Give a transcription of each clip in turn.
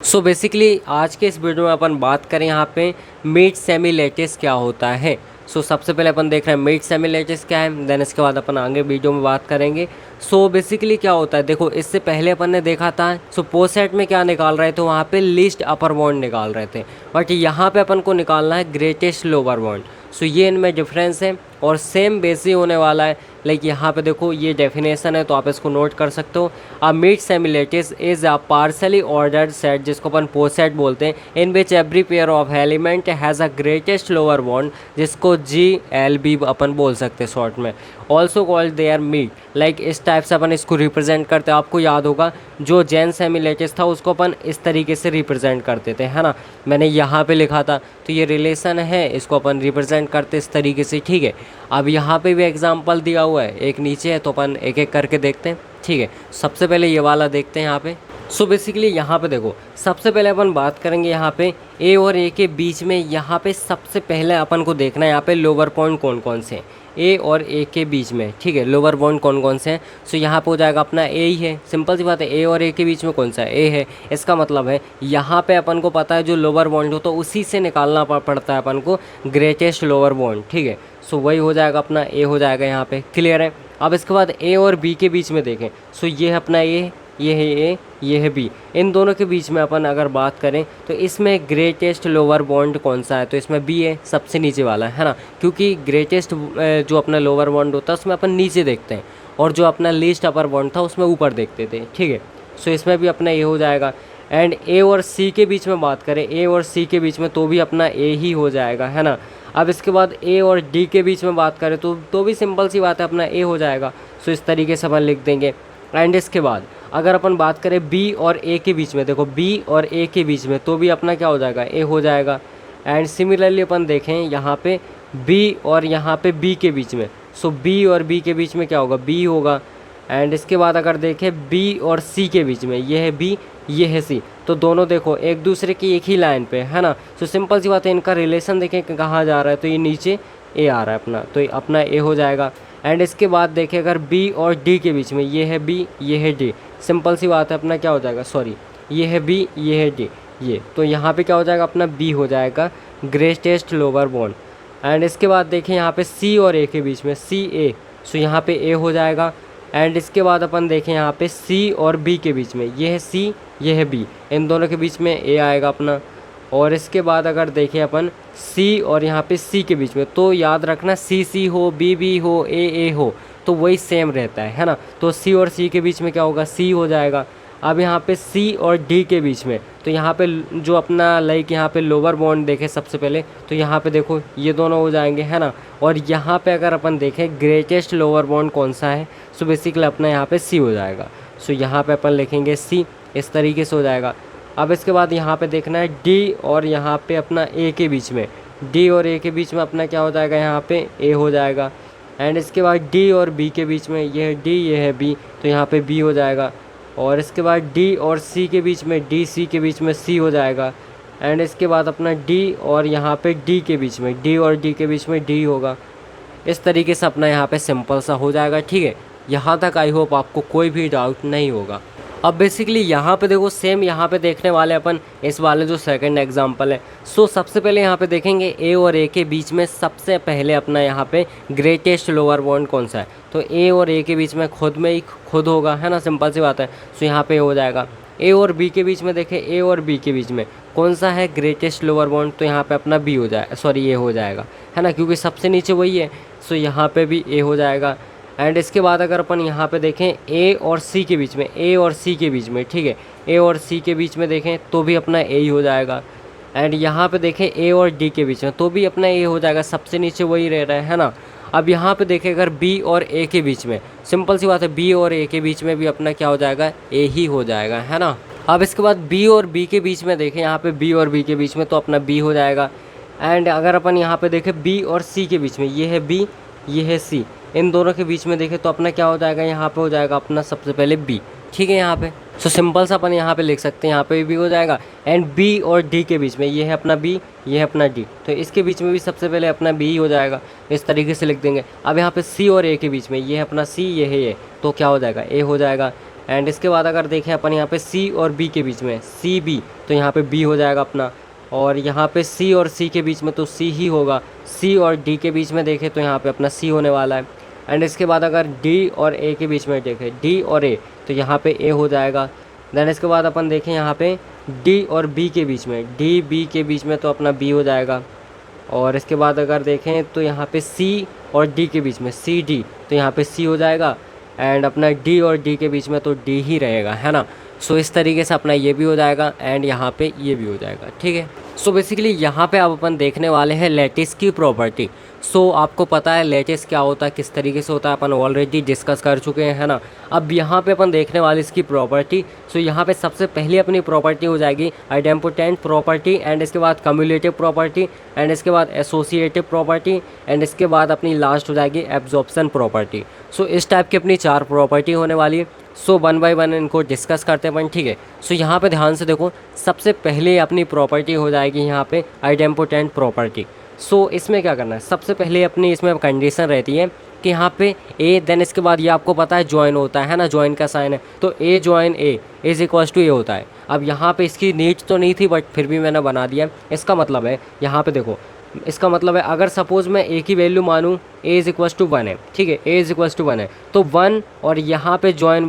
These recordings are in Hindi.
सो बेसिकली आज के इस वीडियो में अपन बात करें यहाँ पे मीट सेमी लेटिस क्या होता है। सबसे पहले अपन देख रहे हैं मीट सेमी लेटिस क्या है, देन इसके बाद अपन आगे वीडियो में बात करेंगे। बेसिकली क्या होता है, देखो इससे पहले अपन ने देखा था पोस्ट सेट में क्या निकाल रहे थे, वहाँ पे लीस्ट अपर बाउंड निकाल रहे थे, बट यहाँ पे अपन को निकालना है ग्रेटेस्ट लोअर बाउंड। ये इनमें डिफरेंस है और सेम बेस ही होने वाला है। लाइक यहाँ पे देखो ये डेफिनेशन है तो आप इसको नोट कर सकते हो। A meet semi lattice is a partially ordered set जिसको अपन पोस्ट सेट बोलते हैं, in which every pair of element has a greatest lower bound जिसको GLB अपन बोल सकते हैं शॉर्ट में, also called their meet. Like इस टाइप से अपन इसको रिप्रेजेंट करते हैं। आपको याद होगा जो जेन सेमी लेटिस था उसको अपन इस तरीके से रिप्रेजेंट करते थे, है ना। मैंने यहाँ पे लिखा था तो ये रिलेशन है, इसको अपन रिप्रेजेंट करते इस तरीके से, ठीक है। अब यहाँ पे भी एग्जांपल दिया हुआ है, एक नीचे है तो अपन एक एक करके देखते हैं, ठीक है। सबसे पहले ये वाला देखते हैं यहाँ पे। बेसिकली यहाँ पे देखो सबसे पहले अपन बात करेंगे यहाँ पे ए और ए के बीच में। यहाँ पे सबसे पहले अपन को देखना है यहाँ पे लोअर पॉइंट कौन कौन से हैं ए और ए के बीच में, ठीक है। लोअर बाउंड कौन कौन से हैं, यहाँ पे हो जाएगा अपना ए ही है, सिंपल सी बात है। ए और ए के बीच में कौन सा है, ए है। इसका मतलब है यहाँ पे अपन को पता है जो लोअर बाउंड हो तो उसी से निकालना पड़ता है अपन को ग्रेटेस्ट लोअर बाउंड, ठीक है। वही हो जाएगा अपना ए हो जाएगा यहाँ पे, क्लियर है। अब इसके बाद ए और बी के बीच में देखें, ये है अपना ए, ये है ए, ये है बी। इन दोनों के बीच में अपन अगर बात करें तो इसमें ग्रेटेस्ट लोअर बॉन्ड कौन सा है, तो इसमें बी है, सबसे नीचे वाला है ना, क्योंकि ग्रेटेस्ट जो अपना लोअर बॉन्ड होता है उसमें अपन नीचे देखते हैं और जो अपना लीस्ट अपर बॉन्ड था उसमें ऊपर देखते थे, ठीक है। इसमें भी अपना ए हो जाएगा। एंड ए और सी के बीच में बात करें, ए और सी के बीच में तो भी अपना ए ही हो जाएगा, है ना। अब इसके बाद ए और डी के बीच में बात करें तो भी सिंपल सी बात है, अपना ए हो जाएगा। इस तरीके से अपन लिख देंगे। एंड इसके बाद अगर अपन बात करें बी और ए के बीच में, देखो बी और ए के बीच में तो भी अपना क्या हो जाएगा, ए हो जाएगा। एंड सिमिलरली अपन देखें यहाँ पे बी और यहाँ पे बी के बीच में, बी और बी के बीच में क्या होगा, बी होगा। एंड इसके बाद अगर देखें बी और सी के बीच में, ये है बी, ये है सी, तो दोनों देखो एक दूसरे की एक ही लाइन पे, है ना। सिंपल सी बात है, इनका रिलेशन देखें कहाँ जा रहा है, तो ये नीचे ए आ रहा है अपना, तो अपना ए हो जाएगा। एंड इसके बाद देखें अगर बी और डी के बीच में, ये है बी, ये है डी, सिंपल सी बात है अपना क्या हो जाएगा, सॉरी ये है बी, ये है डी, ये तो यहाँ पे क्या हो जाएगा, अपना बी हो जाएगा ग्रेटेस्ट लोअर बॉन्ड। एंड इसके बाद देखें यहाँ पे सी और ए के बीच में, सी ए, यहाँ पे ए हो जाएगा। एंड इसके बाद अपन देखें यहाँ पे सी और बी के बीच में, ये है सी, ये है बी, इन दोनों के बीच में ए आएगा अपना। और इसके बाद अगर देखें अपन सी और यहाँ पे सी के बीच में, तो याद रखना सी सी हो, बी बी हो, ए हो, तो वही सेम रहता है ना। तो सी और सी के बीच में क्या होगा, सी हो जाएगा। अब यहाँ पे सी और डी के बीच में, तो यहाँ पे जो अपना लाइक यहाँ पे लोअर बॉन्ड देखें सबसे पहले, तो यहाँ पे देखो ये दोनों हो जाएंगे, है ना। और यहाँ पे अगर अपन देखें ग्रेटेस्ट लोअर बॉन्ड कौन सा है, बेसिकली अपना यहाँ पे सी हो जाएगा। यहाँ पे अपन लिखेंगे सी, इस तरीके से हो जाएगा। अब इसके बाद यहाँ पे देखना है डी और यहाँ पे अपना ए के बीच में, डी और ए के बीच में अपना क्या हो जाएगा, यहाँ पे ए हो जाएगा। एंड इसके बाद डी और बी के बीच में, ये है डी, ये है बी, तो यहाँ पे बी हो जाएगा। और इसके बाद डी और सी के बीच में, डी सी के बीच में सी हो जाएगा। एंड इसके बाद अपना डी और यहाँ पे डी के बीच में, डी और डी के बीच में डी होगा। इस तरीके से अपना यहाँ पे सिंपल सा हो जाएगा, ठीक है। यहाँ तक आई होप आपको कोई भी डाउट नहीं होगा। अब बेसिकली यहाँ पे देखो सेम यहाँ पे देखने वाले अपन इस वाले जो सेकंड एग्जांपल है। सबसे पहले यहाँ पे देखेंगे ए और ए के बीच में सबसे पहले अपना यहाँ पे ग्रेटेस्ट लोअर बॉन्ड कौन सा है, तो ए और ए के बीच में खुद में ही खुद होगा, है ना, सिंपल सी बात है। यहाँ पे हो जाएगा। ए और बी के बीच में देखें, ए और बी के बीच में कौन सा है ग्रेटेस्ट लोअर बॉन्ड, तो यहाँ पे अपना बी हो जाएगा, सॉरी ए हो जाएगा, है ना, क्योंकि सबसे नीचे वही है। यहाँ पे भी ए हो जाएगा। एंड इसके बाद अगर अपन यहाँ पे देखें ए और सी के बीच में, ए और सी के बीच में, ठीक है, ए और सी के बीच में देखें तो भी अपना ए ही हो जाएगा। एंड यहाँ पे देखें ए और डी के बीच में तो भी अपना ए हो जाएगा, सबसे नीचे वही रह रहा है ना। अब यहाँ पे देखें अगर बी और ए के बीच में, सिंपल सी बात है, बी और ए के बीच में भी अपना क्या हो जाएगा, ए ही हो जाएगा, है ना। अब इसके बाद बी और बी के बीच में देखें, यहाँ पे बी और बी के बीच में तो अपना बी हो जाएगा। एंड अगर अपन यहाँ पे देखें बी और सी के बीच में, ये है बी, ये है सी, इन दोनों के बीच में देखें तो अपना क्या हो जाएगा, यहाँ पे हो जाएगा अपना सबसे पहले बी, ठीक है। यहाँ पे सिंपल सा अपन यहाँ पे लिख सकते हैं, यहाँ पे भी हो जाएगा। एंड बी और डी के बीच में, ये है अपना बी, ये है अपना डी, तो इसके बीच में भी सबसे पहले अपना बी हो जाएगा, इस तरीके से लिख देंगे। अब यहाँ पे सी और ए के बीच में, ये है अपना सी, ये है ये, तो क्या हो जाएगा, ए हो जाएगा। एंड इसके बाद अगर देखें अपन यहाँ पे सी और बी के बीच में सी बी, तो यहाँ पे बी हो जाएगा अपना। और यहाँ पे सी और सी के बीच में तो सी ही होगा। सी और डी के बीच में देखें तो यहाँ पे अपना सी होने वाला है। एंड इसके बाद अगर डी और ए के बीच में देखें डी और ए, तो यहाँ पे ए हो जाएगा। देन इसके बाद अपन देखें यहाँ पे डी और बी के बीच में, डी बी के बीच में तो अपना बी हो जाएगा। और इसके बाद अगर देखें तो यहाँ पे सी और डी के बीच में सी डी, तो यहाँ पे सी हो जाएगा। एंड अपना डी और डी के बीच में तो डी ही रहेगा, है ना। सो इस तरीके से अपना ये भी हो जाएगा एंड यहाँ पे ये भी हो जाएगा, ठीक है। सो बेसिकली यहाँ पे अब अपन देखने वाले हैं लैटिस की प्रॉपर्टी। सो आपको पता है लैटिस क्या होता है, किस तरीके से होता है, अपन ऑलरेडी डिस्कस कर चुके हैं, है ना। अब यहाँ पे अपन देखने वाले इसकी प्रॉपर्टी। सो यहाँ पे सबसे पहले अपनी प्रॉपर्टी हो जाएगी आइडेम्पोटेंट प्रॉपर्टी, एंड इसके बाद कम्युलेटिव प्रॉपर्टी, एंड इसके बाद एसोसिएटिव प्रॉपर्टी, एंड इसके बाद अपनी लास्ट हो जाएगी एब्जॉर्प्शन प्रॉपर्टी। सो इस टाइप की अपनी 4 प्रॉपर्टी होने वाली है। सो 1 बाय 1 इनको डिस्कस करते हैं, ठीक है। सो यहाँ पे ध्यान से देखो, सबसे पहले अपनी प्रॉपर्टी हो जाएगी यहाँ पे आइडेम्पोटेंट प्रॉपर्टी। सो इसमें क्या करना है, सबसे पहले अपनी इसमें कंडीशन रहती है कि यहाँ पे ए, देन इसके बाद ये आपको पता है ज्वाइन होता है ना, ज्वाइन का साइन है, तो a join a is equals to a होता है। अब यहाँ पे इसकी नीड तो नहीं थी बट फिर भी मैंने बना दिया। इसका मतलब है यहाँ पे देखो, इसका मतलब है अगर सपोज़ मैं ए की वैल्यू मानूँ ए इज़ इक्वल्स टू 1 है, ठीक है, ए इज़ इक्वल्स टू 1 है, तो 1 और यहाँ पे जॉइन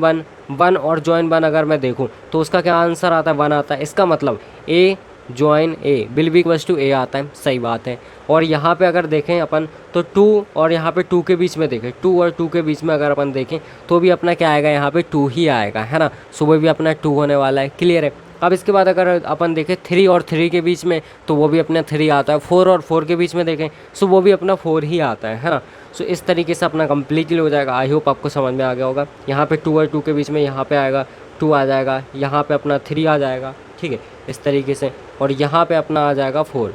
1 और जॉइन 1 अगर मैं देखूँ तो उसका क्या आंसर आता है, 1 आता है। इसका मतलब a join a will be equals to a आता है, सही बात है। और यहाँ पे अगर देखें अपन तो 2 और यहाँ पे 2 के बीच में देखें, 2 और 2 के बीच में अगर अपन देखें तो भी अपना क्या आएगा, यहाँ पे 2 ही आएगा, है ना। सुबह भी अपना 2 होने वाला है, क्लियर है। अब इसके बाद अगर अपन देखें 3 और 3 के बीच में तो वो भी अपना 3 आता है। 4 और 4 के बीच में देखें सो वो भी अपना 4 ही आता है ना। सो इस तरीके से अपना कम्प्लीटली हो जाएगा। आई होप आपको समझ में आ गया होगा। यहाँ पे 2 और 2 के बीच में यहाँ पे आएगा 2 आ जाएगा, यहाँ पे अपना 3 आ जाएगा, ठीक है, इस तरीके से। और यहाँ पे अपना आ जाएगा 4,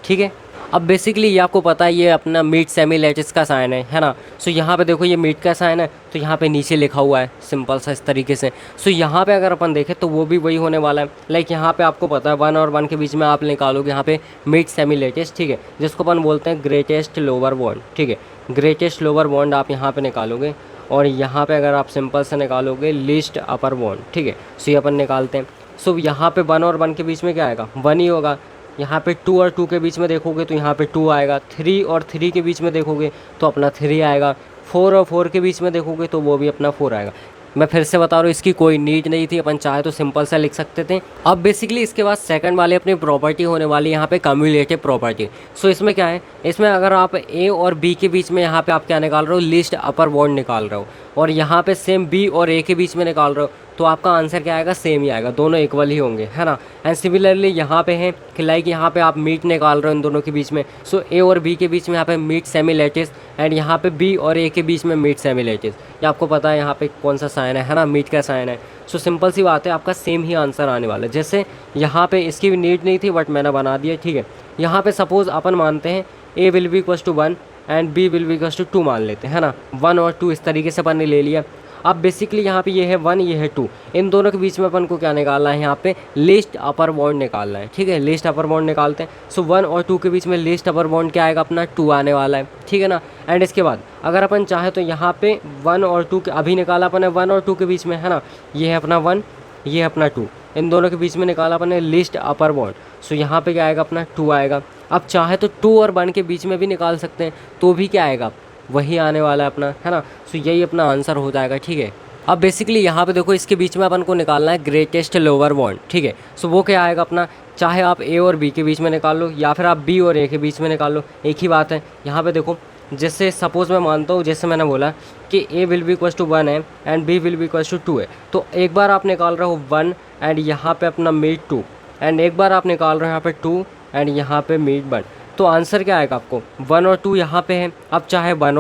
ठीक है। अब बेसिकली ये आपको पता है ये अपना मीट सेमी लैटिस का साइन है ना। सो यहाँ पे देखो ये मीट का साइन है तो यहाँ पे नीचे लिखा हुआ है सिंपल सा इस तरीके से। सो यहाँ पे अगर अपन देखें तो वो भी वही होने वाला है। लाइक यहाँ पे आपको पता है 1 और 1 के बीच में आप निकालोगे यहाँ पे मीट सेमी लैटिस, ठीक है, जिसको अपन बोलते हैं ग्रेटेस्ट लोअर बॉन्ड, ठीक है। ग्रेटेस्ट लोअर बॉन्ड आप यहाँ पे निकालोगे और यहाँ पे अगर आप सिंपल से निकालोगे लीस्ट अपर बॉन्ड, ठीक है। सो ये अपन निकालते हैं। सो यहाँ पे 1 और 1 के बीच में क्या आएगा, 1 ही होगा। यहाँ पे 2 और 2 के बीच में देखोगे तो यहाँ पे 2 आएगा। 3 और 3 के बीच में देखोगे तो अपना 3 आएगा। 4 और 4 के बीच में देखोगे तो वो भी अपना 4 आएगा। मैं फिर से बता रहा हूँ इसकी कोई नीड नहीं थी, अपन चाहे तो सिंपल सा लिख सकते थे। अब बेसिकली इसके बाद सेकंड वाली अपनी प्रॉपर्टी होने वाली है यहाँ पे कम्युलेटिव प्रॉपर्टी। सो इसमें क्या है, इसमें अगर आप ए और बी के बीच में यहाँ पे आप क्या निकाल रहे हो, लिस्ट अपर बॉन्ड निकाल रहे हो, और यहाँ पे सेम बी और ए के बीच में निकाल रहे हो, तो आपका आंसर क्या आएगा, सेम ही आएगा, दोनों इक्वल ही होंगे, है ना। एंड सिमिलरली यहाँ पे है कि लाइक यहाँ पे आप मीट निकाल रहे हो इन दोनों के बीच में। सो ए और बी के बीच में यहाँ पे मीट सेमी लैटिस, एंड यहाँ पे बी और ए के बीच में मीट सेमी लैटिस। ये आपको पता है यहाँ पे कौन सा साइन है ना, मीट का साइन है। सो सिंपल सी बात है, आपका सेम ही आंसर आने वाला है। जैसे यहाँ पे इसकी भी नीड नहीं थी बट मैंने बना दिया, ठीक है। यहाँ पे सपोज अपन मानते हैं a will be equals to 1 and B will be equals to 2 मान लेते हैं, है ना। 1 और 2 इस तरीके से अपन ने ले लिया। अब बेसिकली यहाँ पे ये है 1, ये है 2, इन दोनों के बीच में अपन को क्या निकालना है, यहाँ पे लिस्ट अपर बॉन्ड निकालना है, ठीक है। लिस्ट अपर बॉन्ड निकालते हैं। सो 1 और 2 के बीच में लिस्ट अपर बॉन्ड क्या आएगा, अपना 2 आने वाला है, ठीक है ना। एंड इसके बाद अगर अपन चाहे तो यहाँ पे 1 और 2 के अभी निकाला अपन ने 1 और 2 के बीच में, है ना। ये है अपना 1, ये है अपना 2, इन दोनों के बीच में निकाला अपन ने लिस्ट अपर बॉन्ड। सो यहाँ पे क्या आएगा, अपना 2 आएगा। अब चाहे तो 2 और 1 के बीच में भी निकाल सकते हैं, तो भी क्या आएगा, वही आने वाला है अपना, है ना। सो यही अपना आंसर हो जाएगा, ठीक है। अब बेसिकली यहाँ पे देखो इसके बीच में अपन को निकालना है ग्रेटेस्ट लोअर बॉन्ड, ठीक है। सो वो क्या आएगा अपना, चाहे आप ए और बी के बीच में निकाल लो या फिर आप बी और ए के बीच में निकाल लो, एक ही बात है। यहाँ पे देखो जैसे सपोज़ मैं मानता हूँ, जैसे मैंने बोला कि A will be equals to 1 है and B will be equals to 2 है, तो एक बार आप निकाल रहे हो 1 एंड यहाँ पे अपना मीट 2, एंड एक बार आप निकाल रहे हो यहाँ पे 2 एंड यहाँ पे मीट 1, तो आंसर क्या आएगा आपको, 1 और 2 यहाँ पे है। अब चाहे 1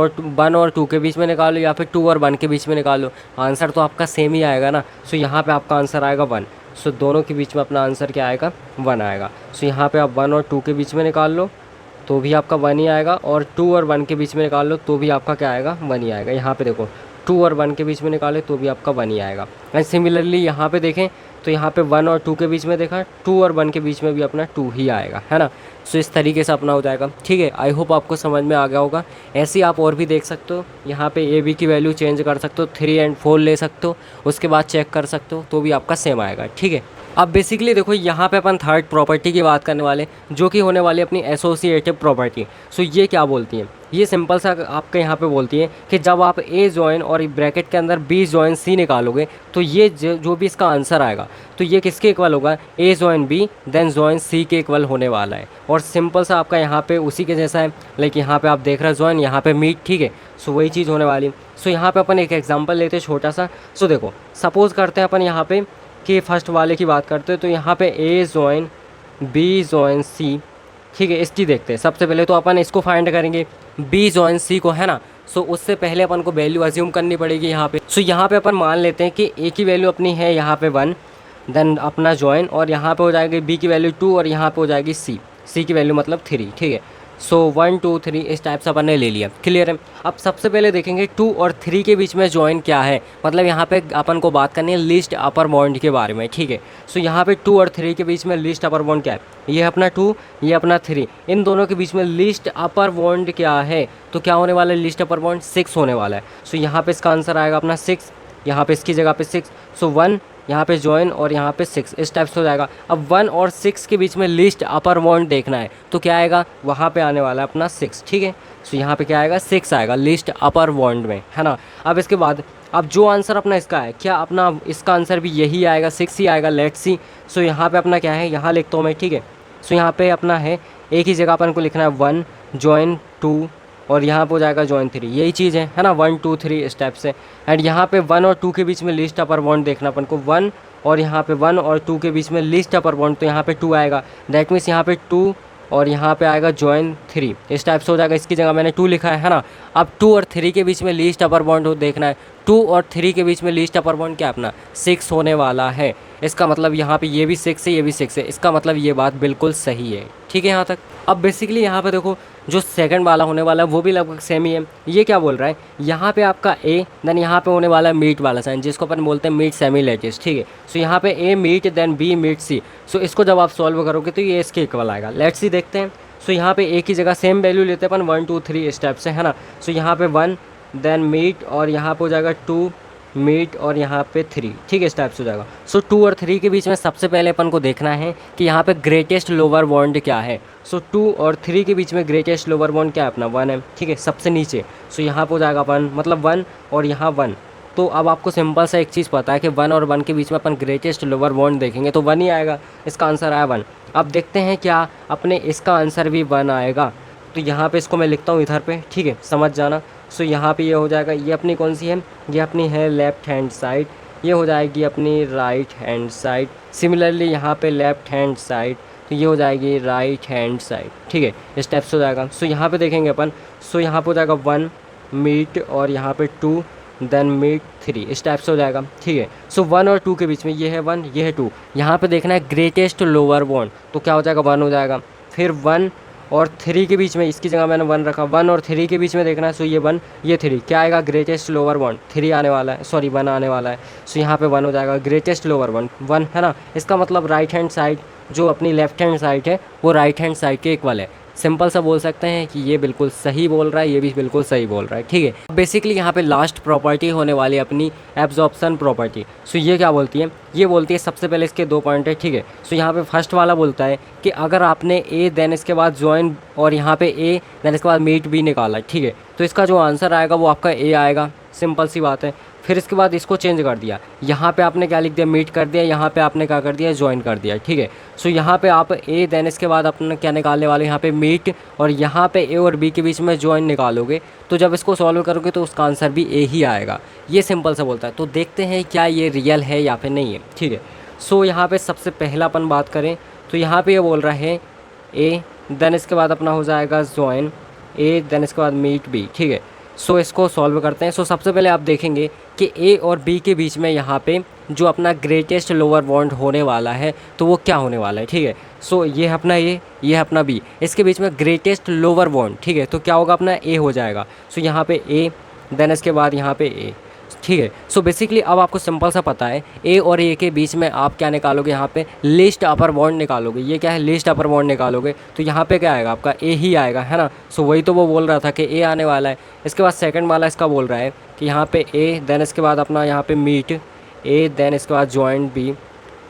और 2 के बीच में निकालो या फिर 2 और 1 के बीच में निकालो, आंसर तो आपका सेम ही आएगा ना। सो यहाँ पे आपका आंसर आएगा 1। सो दोनों के बीच में अपना आंसर क्या आएगा, 1 आएगा। सो यहाँ पे आप 1 और 2 के बीच में निकाल लो तो भी आपका 1 ही आएगा, और 2 और 1 के बीच में निकाल लो तो भी आपका क्या आएगा, 1 ही आएगा। यहाँ पे देखो 2 और 1 के बीच में निकाले तो भी आपका 1 ही आएगा। एंड सिमिलरली यहाँ पे देखें तो यहाँ पे 1 और 2 के बीच में देखा, 2 और 1 के बीच में भी अपना 2 ही आएगा, है ना। सो इस तरीके से अपना हो जाएगा, ठीक है। आई होप आपको समझ में आ गया होगा। ऐसे ही आप और भी देख सकते हो, यहाँ पे ए बी की वैल्यू चेंज कर सकते हो, 3 और 4 ले सकते हो, उसके बाद चेक कर सकते हो, तो भी आपका सेम आएगा, ठीक है। अब बेसिकली देखो यहाँ पे अपन थर्ड प्रॉपर्टी की बात करने वाले, जो कि होने वाली अपनी एसोसिएटिव प्रॉपर्टी। सो ये क्या बोलती है, ये सिंपल सा आपके यहाँ पे बोलती है कि जब आप ए जॉइन और ब्रैकेट के अंदर बी जॉइन सी निकालोगे, तो ये जो भी इसका आंसर आएगा, तो ये किसके इक्वल होगा, ए जॉइन बी देन जॉइन सी के इक्वल होने वाला है। और सिंपल सा आपका यहाँ पे उसी के जैसा है, लाइक यहाँ पे आप देख रहे हो जॉइन, यहाँ पे मीट, ठीक है। सो वही चीज़ होने वाली। सो यहाँ पे अपन एक एग्जाम्पल लेते हैं छोटा सा। सो देखो सपोज़ करते हैं अपन यहाँ पे कि फर्स्ट वाले की बात करते हैं, तो यहाँ पे ए जॉइन बी जॉइन सी, ठीक है। इसकी देखते हैं, सबसे पहले तो अपन इसको फाइंड करेंगे बी जॉइन सी को, है ना। सो उससे पहले अपन को वैल्यू अज्यूम करनी पड़ेगी यहाँ पे। सो यहाँ पे अपन मान लेते हैं कि ए की वैल्यू अपनी है यहाँ पे 1, देन अपना जॉइन, और यहाँ पे हो जाएगी बी की वैल्यू 2 और यहाँ पे हो जाएगी सी की वैल्यू मतलब 3, ठीक है। सो 1 2 3 इस टाइप से अपन ने ले लिया, क्लियर है। अब सबसे पहले देखेंगे 2 और 3 के बीच में जॉइन क्या है, मतलब यहाँ पे अपन को बात करनी है लीस्ट अपर बॉन्ड के बारे में, ठीक है। सो यहाँ पे 2 और 3 के बीच में लीस्ट अपर बॉन्ड क्या है, ये अपना 2, ये अपना 3, इन दोनों के बीच में लीस्ट अपर बॉन्ड क्या है, तो क्या होने वाला है, लीस्ट अपर बॉन्ड 6 होने वाला है। सो यहाँ पे इसका आंसर आएगा अपना 6, यहाँ पे इसकी जगह पे 6, सो 1 यहाँ पे जॉइन और यहाँ पे 6, इस टाइप से हो जाएगा। अब 1 और 6 के बीच में लीस्ट अपर बॉन्ड देखना है, तो क्या आएगा, वहाँ पे आने वाला है अपना 6, ठीक है। सो यहाँ पे क्या आएगा, 6 आएगा लीस्ट अपर बॉन्ड में, है ना। अब इसके बाद अब जो आंसर अपना इसका है, क्या अपना इसका आंसर भी यही आएगा, 6 ही आएगा, लेट्स सी। सो यहाँ पे अपना क्या है, यहाँ लिखता हूँ मैं, ठीक है। सो यहाँ पे अपना है एक ही जगह अपन को लिखना है 1 जॉइन 2 और यहाँ पे हो जाएगा जॉइन 3, यही चीज़ है ना, 1 2 3 इस टाइप से। एंड यहाँ पे 1 और 2 के बीच में लीस्ट अपर बॉन्ड देखना अपन को, 1 और यहाँ पे 1 और 2 के बीच में लीस्ट अपर बॉन्ड, तो यहाँ पे 2 आएगा, दैट मीन्स यहाँ पे 2 और यहाँ पे आएगा जॉइन 3, इस टाइप से हो जाएगा। इसकी जगह मैंने 2 लिखा है ना। अब 2 और 3 के बीच में लीस्ट अपर बॉन्ड देखना है, 2 और 3 के बीच में लीस्ट अपर बॉन्ड क्या अपना 6 होने वाला है। इसका मतलब यहाँ पे ये भी 6 है, ये भी 6 है, इसका मतलब ये बात बिल्कुल सही है, ठीक है यहाँ तक। अब बेसिकली यहाँ पे देखो जो सेकंड वाला होने वाला है वो भी लगभग सेम ही है। ये क्या बोल रहा है, यहाँ पे आपका ए, देन यहाँ पे होने वाला है मीट वाला साइन, जिसको अपन बोलते हैं मीट सेमी लेटिस, ठीक है। सो यहाँ पे ए मीट देन बी मीट सी। सो इसको जब आप सॉल्व करोगे तो ये इसके इक्वल आएगा, लेट्स सी देखते हैं। सो यहाँ पे ए की जगह सेम वैल्यू लेते हैं अपन 1 2 3 स्टेप से, है ना। सो यहाँ पे 1 देन मीट और यहाँ पे हो जाएगा 2 मीट और यहाँ पे 3, ठीक है, इस टाइप से हो जाएगा। सो 2 और 3 के बीच में सबसे पहले अपन को देखना है कि यहाँ पे ग्रेटेस्ट लोअर बॉन्ड क्या है। सो 2 और 3 के बीच में ग्रेटेस्ट लोअर बॉन्ड क्या है अपना 1 है, ठीक है, सबसे नीचे। सो यहाँ पे हो जाएगा 1, मतलब 1 और यहाँ 1। तो अब आपको सिंपल सा एक चीज़ पता है कि 1 और 1 के बीच में अपन ग्रेटेस्ट लोअर बॉन्ड देखेंगे तो 1 ही आएगा, इसका आंसर आया 1। अब देखते हैं क्या अपने इसका आंसर भी 1 आएगा, तो यहाँ पे इसको मैं लिखता हूँ इधर पे, ठीक है, समझ जाना। सो यहाँ पे ये हो जाएगा, ये अपनी कौन सी है, ये अपनी है लेफ़्ट हैंड साइड, ये हो जाएगी अपनी राइट हैंड साइड। सिमिलरली यहाँ पे लेफ़्ट हैंड साइड, तो ये हो जाएगी राइट हैंड साइड, ठीक है, इस टाइप से हो जाएगा। सो यहाँ पे देखेंगे अपन, सो यहाँ पे हो जाएगा 1 मीट और यहाँ पे 2 देन मीट 3, इस टाइप से हो जाएगा, ठीक है। सो 1 और 2 के बीच में ये है 1, ये है 2, यहाँ पे देखना है ग्रेटेस्ट लोअर बॉन्ड, तो क्या हो जाएगा 1 हो जाएगा। फिर 1 और 3 के बीच में, इसकी जगह मैंने 1 रखा, 1 और 3 के बीच में देखना है। सो ये 1 ये 3, क्या आएगा, ग्रेटेस्ट लोअर बॉन्ड 3 आने वाला है, सॉरी 1 आने वाला है। सो यहाँ पे 1 हो जाएगा, ग्रेटेस्ट लोअर बॉन्ड 1, है ना। इसका मतलब राइट हैंड साइड जो अपनी लेफ्ट हैंड साइड है वो राइट हैंड साइड के इक्वल है। सिंपल सा बोल सकते हैं कि ये बिल्कुल सही बोल रहा है, ये भी बिल्कुल सही बोल रहा है, ठीक है। बेसिकली यहाँ पे लास्ट प्रॉपर्टी होने वाली है अपनी एब्जॉर्प्शन प्रॉपर्टी। सो ये क्या बोलती है, ये बोलती है सबसे पहले इसके 2 पॉइंट है, ठीक है। सो यहाँ पे फर्स्ट वाला बोलता है कि अगर आपने ए देन इसके बाद जॉइन और यहाँ पे ए देन इसके बाद मीट बी निकाला, ठीक है, तो इसका जो आंसर आएगा वो आपका ए आएगा, सिंपल सी बात है। फिर इसके बाद इसको चेंज कर दिया, यहाँ पे आपने क्या लिख दिया, मीट कर दिया, यहाँ पे आपने क्या कर दिया, ज्वाइन कर दिया, ठीक है। सो यहाँ पे आप ए देन इसके बाद अपना क्या निकालने वाले, यहाँ पे मीट और यहाँ पे ए और बी के बीच में ज्वाइन निकालोगे, तो जब इसको सॉल्व करोगे तो उसका आंसर भी ए ही आएगा। ये सिंपल सा बोलता है। तो देखते हैं क्या ये रियल है या फिर नहीं है, ठीक है। सो यहाँ पर सबसे पहला अपन बात करें तो यहाँ पर ये बोल रहा है ए देन इसके बाद अपना हो जाएगा ज्वाइन ए देन इसके बाद मीट बी, ठीक है। सो इसको सॉल्व करते हैं। सो सबसे पहले आप देखेंगे कि ए और बी के बीच में यहाँ पे जो अपना ग्रेटेस्ट लोअर बॉन्ड होने वाला है तो वो क्या होने वाला है, ठीक है। सो ये है अपना ए, ये है अपना बी, इसके बीच में ग्रेटेस्ट लोअर बॉन्ड, ठीक है, तो क्या होगा अपना ए हो जाएगा। सो यहाँ पे ए देन इसके बाद यहाँ पे ए, ठीक है। सो बेसिकली अब आपको सिंपल सा पता है ए और ए के बीच में आप क्या निकालोगे, यहाँ पे लीस्ट अपर बॉन्ड निकालोगे। ये क्या है, लीस्ट अपर बॉन्ड निकालोगे तो यहाँ पे क्या आएगा, आपका ए ही आएगा, है ना। सो वही तो वो बोल रहा था कि ए आने वाला है। इसके बाद सेकंड वाला इसका बोल रहा है कि यहाँ पे ए, देन इसके बाद अपना यहाँ पे मीट ए, देन इसके बाद joint B,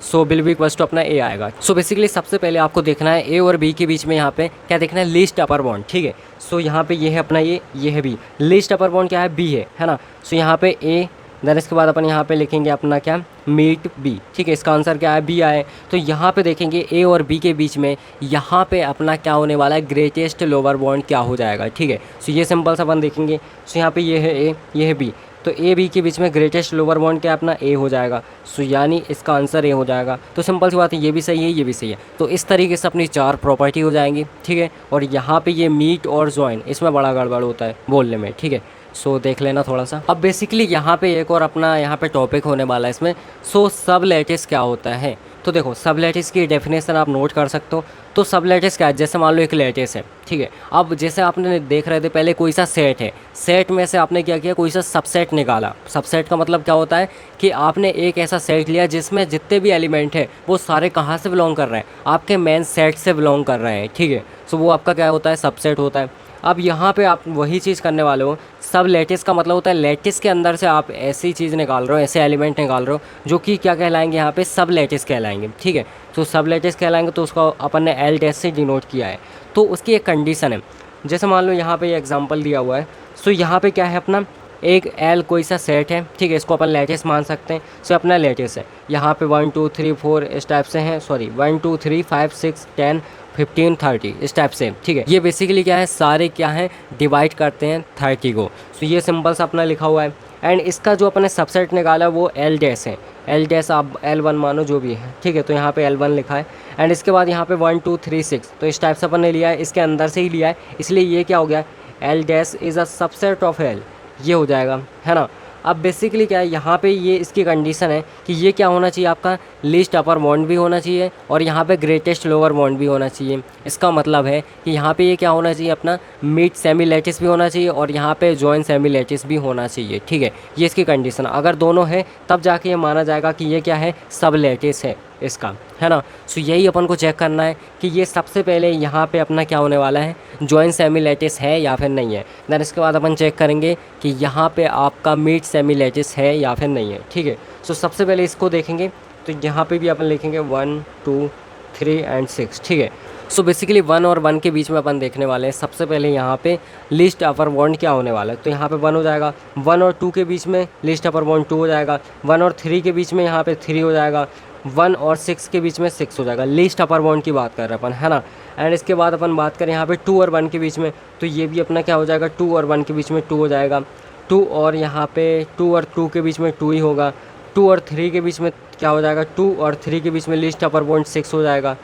so will be equals to अपना ए आएगा। सो बेसिकली सबसे पहले आपको देखना है ए और बी के बीच में यहाँ पे क्या देखना है, लीस्ट अपर बॉन्ड, ठीक है। सो यहाँ पे ये है अपना ये है बी, लीस्ट अपर बॉन्ड क्या है, बी है ना। सो यहाँ पे ए, देन इसके बाद अपन यहाँ पे लिखेंगे अपना क्या, मीट बी, ठीक है। इसका आंसर क्या है, बी आए। तो यहाँ पे देखेंगे ए और बी के बीच में यहाँ पे अपना क्या होने वाला है, ग्रेटेस्ट लोअर बॉन्ड क्या हो जाएगा, ठीक है। सो ये सिंपल सा अपन देखेंगे। सो यहाँ पे ये है ए, ये है बी, तो ए बी के बीच में ग्रेटेस्ट लोअर बॉन्ड क्या अपना ए हो जाएगा। सो यानी इसका आंसर ए हो जाएगा। तो सिंपल सी बात है, ये भी सही है, ये भी सही है। तो इस तरीके से अपनी 4 प्रॉपर्टी हो जाएंगी, ठीक है। और यहाँ पे ये मीट और जॉइन, इसमें बड़ा गड़बड़ होता है बोलने में, ठीक है। सो देख लेना थोड़ा सा। अब बेसिकली यहाँ पे एक और अपना यहाँ पे टॉपिक होने वाला है इसमें। सो सब लैटिस क्या होता है, तो देखो सब लैटिस की डेफिनेशन आप नोट कर सकते हो। तो सब लैटिस क्या है, जैसे मान लो एक लैटिस है, ठीक है। अब जैसे आपने देख रहे थे पहले कोई सा सेट है, सेट में से आपने क्या किया, कोई सा सबसेट निकाला। सबसेट का मतलब क्या होता है कि आपने एक ऐसा सेट लिया जिसमें जितने भी एलिमेंट है वो सारे कहाँ से बिलोंग कर रहे हैं, आपके मेन सेट से बिलोंग कर रहे हैं, ठीक है। सो वो आपका क्या होता है, सबसेट होता है। अब यहाँ पे आप वही चीज़ करने वाले हो। सब लैटिस का मतलब होता है लैटिस के अंदर से आप ऐसी चीज़ निकाल रहे हो, ऐसे एलिमेंट निकाल रहे हो जो कि क्या कहलाएंगे, यहाँ पे सब लैटिस कहलाएंगे, ठीक है। तो सब लैटिस कहलाएंगे, तो उसका अपन ने एल डैश से डिनोट किया है। तो उसकी एक कंडीशन है, जैसे मान लो यहाँ पे ये एग्जांपल दिया हुआ है। सो यहाँ पे क्या है अपना एक एल कोई सा सेट है, ठीक है, इसको अपन लैटिस मान सकते हैं। सो अपना लैटिस है, यहाँ पे 1 2 3 4 इस टाइप से हैं, सॉरी 1 2 3 5 6 10 15 30 इस टाइप से, ठीक है। ये बेसिकली क्या है, सारे क्या हैं, डिवाइड करते हैं 30 को। सो ये सिंपल सा अपना लिखा हुआ है। एंड इसका जो अपने सबसेट निकाला वो एल डैश है, एल डैश आप L1 मानो जो भी है, ठीक है। तो यहाँ पे L1 लिखा है। एंड इसके बाद यहाँ पे 1 2 3 6, तो इस टाइप से अपन ने लिया है, इसके अंदर से ही लिया है, इसलिए ये क्या हो गया, L dash is a subset of L, ये हो जाएगा, है ना। अब बेसिकली क्या है, यहाँ पे ये इसकी कंडीशन है कि ये क्या होना चाहिए, आपका लीस्ट अपर बॉन्ड भी होना चाहिए और यहाँ पे ग्रेटेस्ट लोअर बॉन्ड भी होना चाहिए। इसका मतलब है कि यहाँ पे ये क्या होना चाहिए, अपना मिड सेमी लैटिस भी होना चाहिए और यहाँ पे जॉइन सेमी लैटिस भी होना चाहिए, ठीक है। ये इसकी कंडीशन, अगर दोनों है तब जाके ये माना जाएगा कि ये क्या है, सब लैटिस है इसका, है ना। सो यही अपन को चेक करना है कि ये सबसे पहले यहाँ पे अपना क्या होने वाला है, जॉइन सेमी लैटिस है या फिर नहीं है। देन इसके बाद अपन चेक करेंगे कि यहाँ पे आपका मिड सेमी लैटिस है या फिर नहीं है, ठीक है। सो सबसे पहले इसको देखेंगे, तो यहाँ पे भी अपन लिखेंगे 1 2 3 एंड 6, ठीक है। सो बेसिकली 1 और 1 के बीच में अपन देखने वाले हैं सबसे पहले यहाँ पे लिस्ट अपर बॉन्ड क्या होने वाला है। तो यहाँ पे 1 हो जाएगा, 1 और 2 के बीच में लिस्ट अपर बॉन्ड 2 हो जाएगा, 1 और 3 के बीच में यहाँ पे 3 हो जाएगा, 1 और 6 के बीच में 6 हो जाएगा। लिस्ट अपर बॉन्ड की बात कर रहे हैं अपन, है ना। एंड इसके बाद अपन बात करें यहाँ पे 2 और 1 के बीच में, तो ये भी अपना क्या हो जाएगा, 2 और 1 के बीच में 2 हो जाएगा, 2 और यहाँ पे 2 और 2 के बीच में 2 ही होगा, 2 और 3 के बीच में क्या हो जाएगा, 2 और 3 के बीच में लिस्ट अपर बॉन्ड 6 हो जाएगा।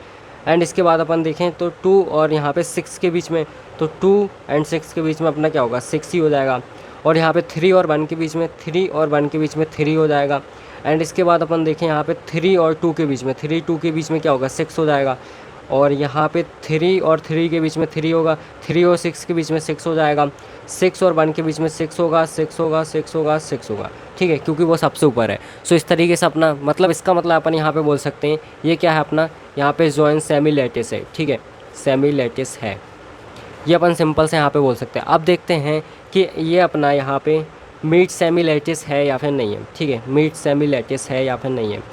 एंड इसके बाद अपन देखें तो 2 और यहाँ पे 6 के बीच में, तो 2 एंड 6 के बीच में अपना क्या होगा, 6 ही हो जाएगा। और यहाँ पे 3 और 1 के बीच में, 3 और 1 के बीच में 3 हो जाएगा। एंड इसके बाद अपन देखें यहाँ पे 3 और 2 के बीच में, 3 2 के बीच में क्या होगा, 6 हो जाएगा। और यहाँ पे 3 और 3 के बीच में 3 होगा, 3 और 6 के बीच में 6 हो जाएगा, 6 और 1 के बीच में 6 होगा, 6 होगा, 6 होगा, 6 होगा, ठीक है, क्योंकि वो सबसे ऊपर है। सो इस तरीके से अपना मतलब, इसका मतलब अपन यहाँ पे बोल सकते हैं ये क्या है, अपना यहाँ पे जॉइन सेमी लैटिस है, ठीक है, सेमी लैटिस है, ये अपन सिंपल से यहाँ पे बोल सकते हैं। अब देखते हैं कि ये अपना यहाँ पे मिड सेमी लैटिस है या फिर नहीं है, ठीक है, मिड सेमी लैटिस है या फिर नहीं है,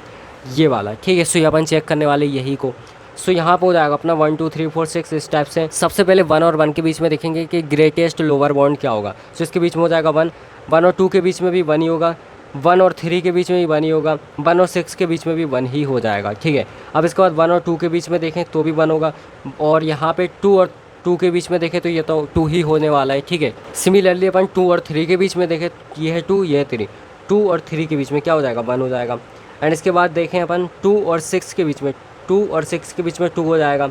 ये वाला, ठीक है। सो ये अपन चेक करने वाले यही को। सो यहाँ पे हो जाएगा अपना 1 2 3 4 6 इस टाइप से। सबसे पहले 1 और 1 के बीच में देखेंगे कि ग्रेटेस्ट लोअर बॉन्ड क्या होगा। सो इसके बीच में हो जाएगा 1, 1 और 2 के बीच में भी 1 ही होगा, 1 और 3 के बीच में भी 1 ही होगा, 1 और 6 के बीच में भी 1 ही हो जाएगा, ठीक है। अब इसके बाद 1 और 2 के बीच में देखें तो भी 1 होगा, और यहाँ पे 2 और 2 के बीच में देखें तो ये तो 2 ही होने वाला है, ठीक है। सिमिलरली अपन 2 और 3 के बीच में देखें, ये है 2, ये है 3, 2 और 3 के बीच में क्या हो जाएगा, 1 हो जाएगा। एंड इसके बाद देखें अपन 2 और 6 के बीच में, 2 और 6 के बीच में 2 हो जाएगा।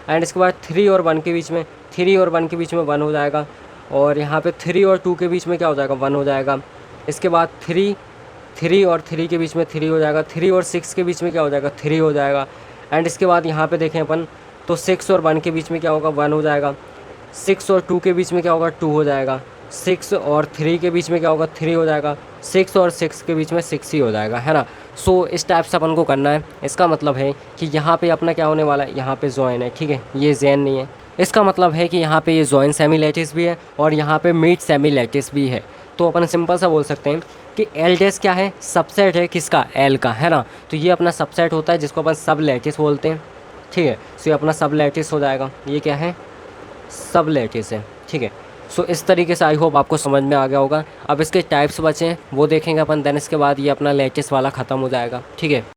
एंड इसके बाद 3 और 1 के बीच में, 3 और 1 के बीच में 1 हो जाएगा। और यहाँ पे 3 और 2 के बीच में क्या हो जाएगा, 1 हो जाएगा। इसके बाद 3 और 3 के बीच में 3 हो जाएगा, 3 और 6 के बीच में क्या हो जाएगा, 3 हो जाएगा। एंड इसके बाद यहाँ पे देखें अपन तो 6 और 1 के बीच में क्या होगा, 1 हो जाएगा। 6 और 2 के बीच में क्या होगा, 2 हो जाएगा। 6 और 3 के बीच में क्या होगा, 3 हो जाएगा, 6 और 6 के बीच में 6 ही हो जाएगा, है ना। सो इस टाइप से अपन को करना है। इसका मतलब है कि यहाँ पे अपना क्या होने वाला है, यहाँ पे जॉइन है, ठीक है, ये जैन नहीं है। इसका मतलब है कि यहाँ पे ये जॉइन सेमी लैटिस भी है और यहाँ पे मिड सेमी लैटिस भी है। तो अपन सिंपल सा बोल सकते हैं कि एल डैश क्या है, सबसेट है किसका, एल का, है ना। तो ये अपना सबसेट होता है जिसको अपन सब लैटिस बोलते हैं, ठीक है। सो ये अपना सब लैटिस हो जाएगा, ये क्या है, सब लैटिस है, ठीक है। सो इस तरीके से आई होप आपको समझ में आ गया होगा। अब इसके टाइप्स बचे हैं वो देखेंगे अपन, देन इसके बाद ये अपना लैटिस वाला ख़त्म हो जाएगा, ठीक है।